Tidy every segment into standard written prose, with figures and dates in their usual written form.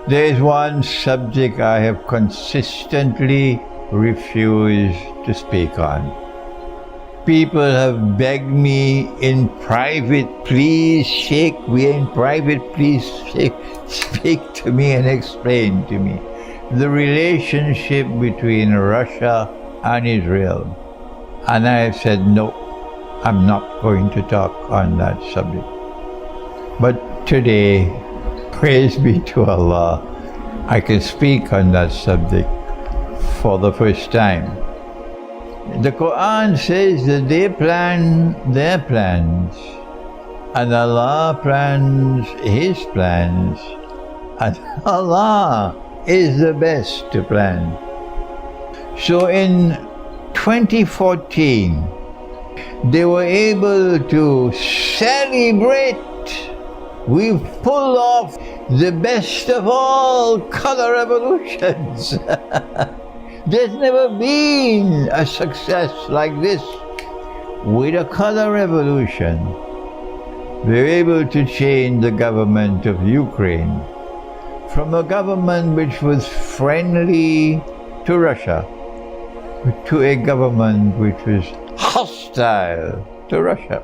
There is one subject I have consistently refused to speak on. People have begged me in private, please, Sheikh, we're in private, please, Sheikh, speak to me and explain to me the relationship between Russia and Israel. And I have said, no, I'm not going to talk on that subject. But today, praise be to Allah, I can speak on that subject for the first time. The Quran says that they plan their plans, and Allah plans His plans, and Allah is the best to plan. So in 2014, they were able to celebrate. We've pulled off the best of all color revolutions. There's never been a success like this with a color revolution. We're able to change the government of Ukraine from a government which was friendly to Russia to a government which was hostile to Russia.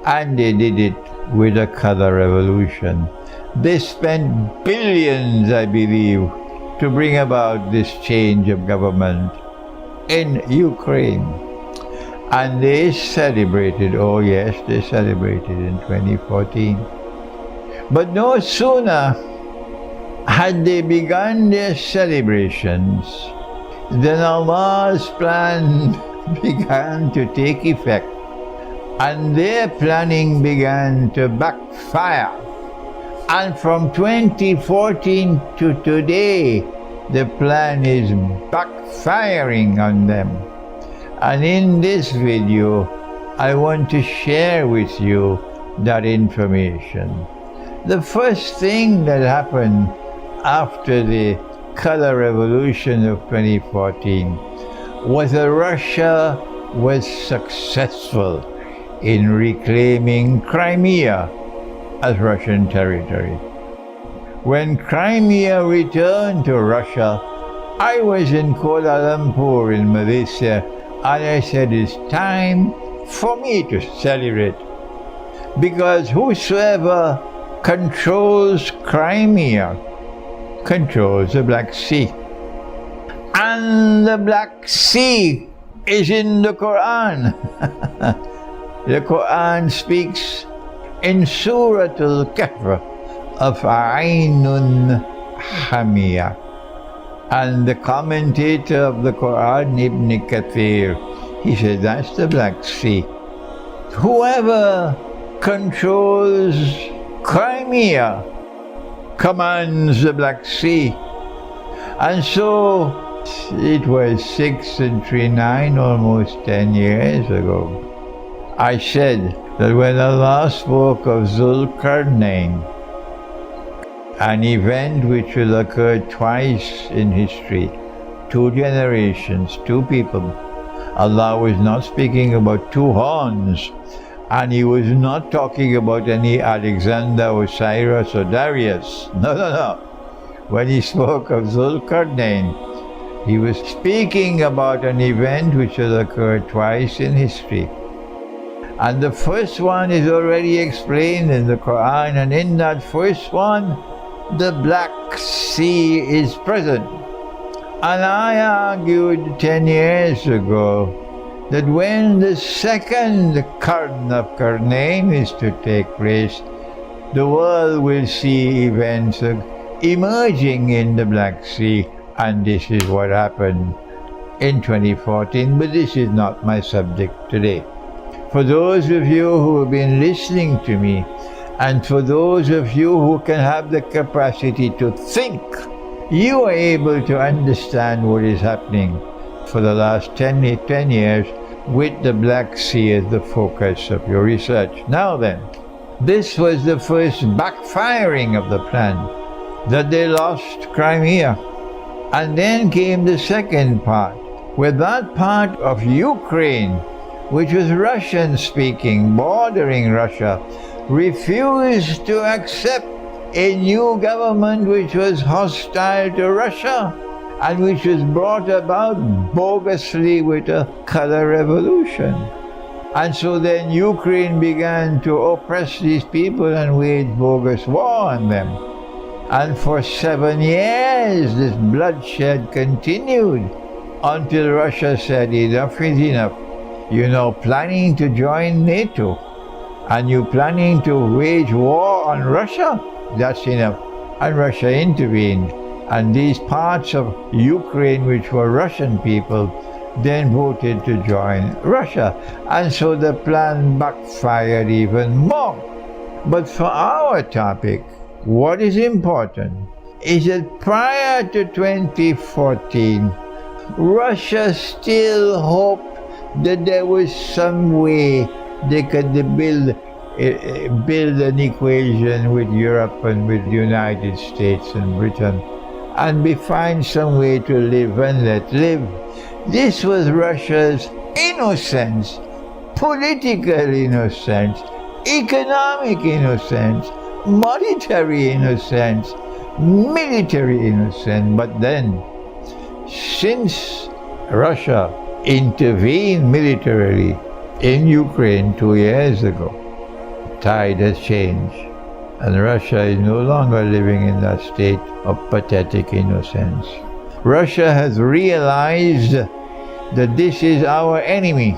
And they did it with a color revolution. They spent billions, I believe, to bring about this change of government in Ukraine. And they celebrated, oh yes, they celebrated in 2014. But no sooner had they begun their celebrations than Allah's plan began to take effect, and their planning began to backfire. And from 2014 to today, the plan is backfiring on them. And in this video, I want to share with you that information. The first thing that happened after the color revolution of 2014 was that Russia was successful in reclaiming Crimea as Russian territory. When Crimea returned to Russia, I was in Kuala Lumpur in Malaysia, and I said it's time for me to celebrate, because whosoever controls Crimea controls the Black Sea. And the Black Sea is in the Quran. The Quran speaks in Surah Al-Kahf of Ainun Hamiyah. And the commentator of the Quran, Ibn Kathir, he said that's the Black Sea. Whoever controls Crimea commands the Black Sea. And so it was 639, almost 10 years ago. I said that when Allah spoke of Zulkarnain, an event which will occur twice in history, 2 generations, 2 people, Allah was not speaking about 2 horns, and He was not talking about any Alexander or Cyrus or Darius. No. When He spoke of Zulkarnain, He was speaking about an event which will occur twice in history. And the first one is already explained in the Quran, and in that first one, the Black Sea is present. And I argued 10 years ago that when the second Qarn of Qarnain is to take place, the world will see events emerging in the Black Sea, and this is what happened in 2014, but this is not my subject today. For those of you who have been listening to me, and for those of you who can have the capacity to think, you are able to understand what is happening for the last 10 years with the Black Sea as the focus of your research. Now then, this was the first backfiring of the plan, that they lost Crimea. And then came the second part, where that part of Ukraine, which was Russian-speaking, bordering Russia, refused to accept a new government which was hostile to Russia and which was brought about bogusly with a color revolution. And so then Ukraine began to oppress these people and wage bogus war on them. And for 7 years this bloodshed continued until Russia said enough is enough. You're now planning to join NATO and you're planning to wage war on Russia. That's enough. And Russia intervened. And these parts of Ukraine which were Russian people then voted to join Russia. And so the plan backfired even more. But for our topic, what is important is that prior to 2014, Russia still hoped that there was some way they could build an equation with Europe and with the United States and Britain and find some way to live and let live. This was Russia's innocence, political innocence, economic innocence, monetary innocence, military innocence. But then, since Russia intervened militarily in Ukraine 2 years ago, tide has changed. And Russia is no longer living in that state of pathetic innocence. Russia has realized that this is our enemy.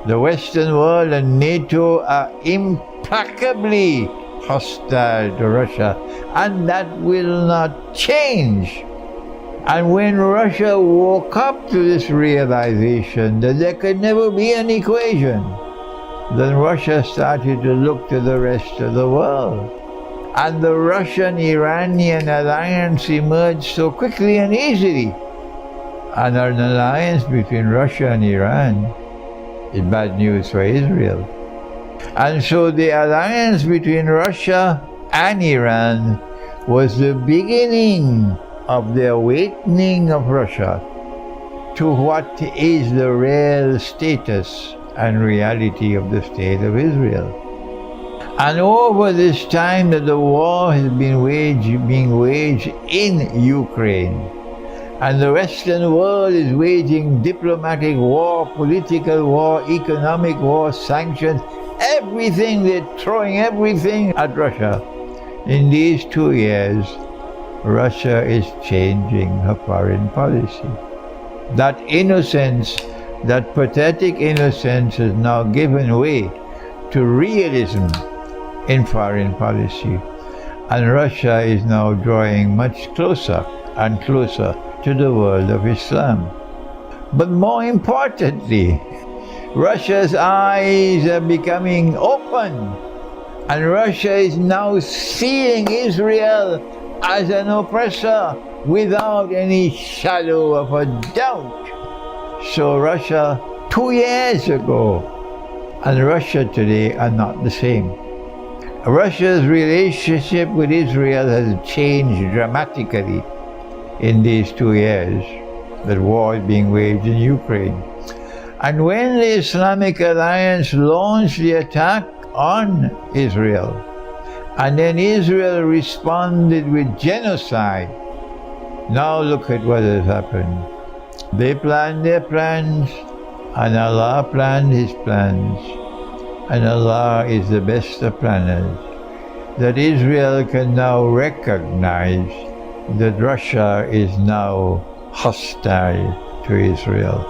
The Western world and NATO are implacably hostile to Russia, and that will not change. And when Russia woke up to this realization that there could never be an equation, then Russia started to look to the rest of the world. And the Russian-Iranian alliance emerged so quickly and easily. And an alliance between Russia and Iran is bad news for Israel. And so the alliance between Russia and Iran was the beginning of the awakening of Russia to what is the real status and reality of the State of Israel. And over this time that the war has been being waged in Ukraine, and the Western world is waging diplomatic war, political war, economic war, sanctions, everything, they're throwing everything at Russia. In these 2 years, Russia is changing her foreign policy. That innocence, that pathetic innocence has now given way to realism in foreign policy. And Russia is now drawing much closer and closer to the world of Islam. But more importantly, Russia's eyes are becoming open, and Russia is now seeing Israel as an oppressor without any shadow of a doubt. So Russia 2 years ago and Russia today are not the same. Russia's relationship with Israel has changed dramatically in these 2 years that war is being waged in Ukraine. And when the Islamic Alliance launched the attack on Israel, and then Israel responded with genocide, now look at what has happened. They planned their plans, and Allah planned His plans, and Allah is the best of planners, that Israel can now recognize that Russia is now hostile to Israel.